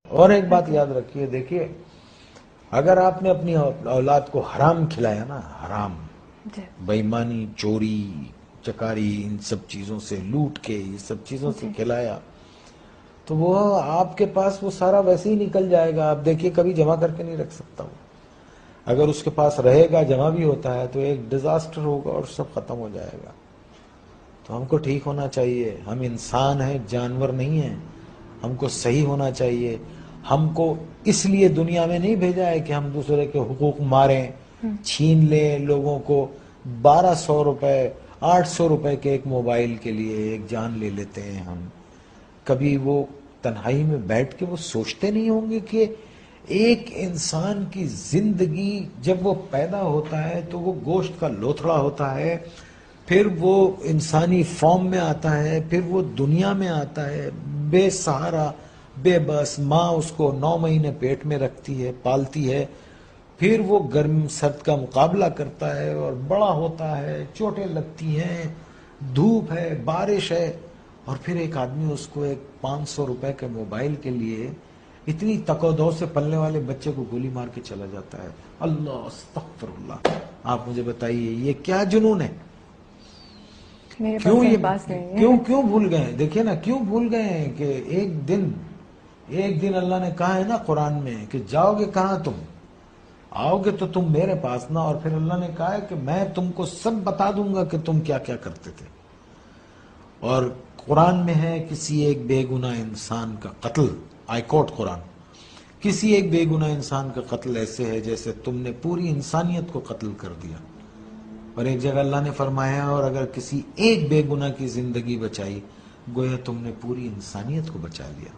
اور ایک بات یاد رکھیے، دیکھیے اگر آپ نے اپنی اولاد کو حرام کھلایا نا، حرام، بے ایمانی، چوری چکاری، ان سب چیزوں سے، لوٹ کے یہ سب چیزوں سے کھلایا، تو وہ آپ کے پاس وہ سارا ویسے ہی نکل جائے گا. آپ دیکھیے کبھی جمع کر کے نہیں رکھ سکتا وہ. اگر اس کے پاس رہے گا، جمع بھی ہوتا ہے، تو ایک ڈیزاسٹر ہوگا اور سب ختم ہو جائے گا. تو ہم کو ٹھیک ہونا چاہیے. ہم انسان ہیں، جانور نہیں ہیں. ہم کو صحیح ہونا چاہیے. ہم کو اس لیے دنیا میں نہیں بھیجا ہے کہ ہم دوسرے کے حقوق ماریں، چھین لیں لوگوں کو. 1200 روپے 800 روپے کے ایک موبائل کے لیے ایک جان لے لیتے ہیں ہم. کبھی وہ تنہائی میں بیٹھ کے وہ سوچتے نہیں ہوں گے کہ ایک انسان کی زندگی جب وہ پیدا ہوتا ہے تو وہ گوشت کا لوتھڑا ہوتا ہے، پھر وہ انسانی فارم میں آتا ہے، پھر وہ دنیا میں آتا ہے بے سہارا، بے بس. ماں اس کو 9 مہینے پیٹ میں رکھتی ہے، پالتی ہے، پھر وہ گرم سرد کا مقابلہ کرتا ہے اور بڑا ہوتا ہے، چوٹیں لگتی ہیں، دھوپ ہے، بارش ہے، اور پھر ایک آدمی اس کو ایک 500 روپے کے موبائل کے لیے اتنی تک و دو سے پلنے والے بچے کو گولی مار کے چلا جاتا ہے. اللہ استغفر اللہ. آپ مجھے بتائیے یہ کیا جنون ہے؟ کیوں یہ کیوں بھول گئے؟ دیکھیے نا، کیوں بھول گئے ہیں کہ ایک دن اللہ نے کہا ہے نا قرآن میں کہ جاؤ گے کہاں تم؟ آؤ گے تو تم میرے پاس نا. اور پھر اللہ نے کہا ہے کہ میں تم کو سب بتا دوں گا کہ تم کیا کیا کرتے تھے. اور قرآن میں ہے کسی ایک بے گناہ انسان کا قتل، آئی کوٹ قرآن، کسی ایک بے گناہ انسان کا قتل ایسے ہے جیسے تم نے پوری انسانیت کو قتل کر دیا. اور ایک جگہ اللہ نے فرمایا اور اگر کسی ایک بے گناہ کی زندگی بچائی گویا تم نے پوری انسانیت کو بچا لیا.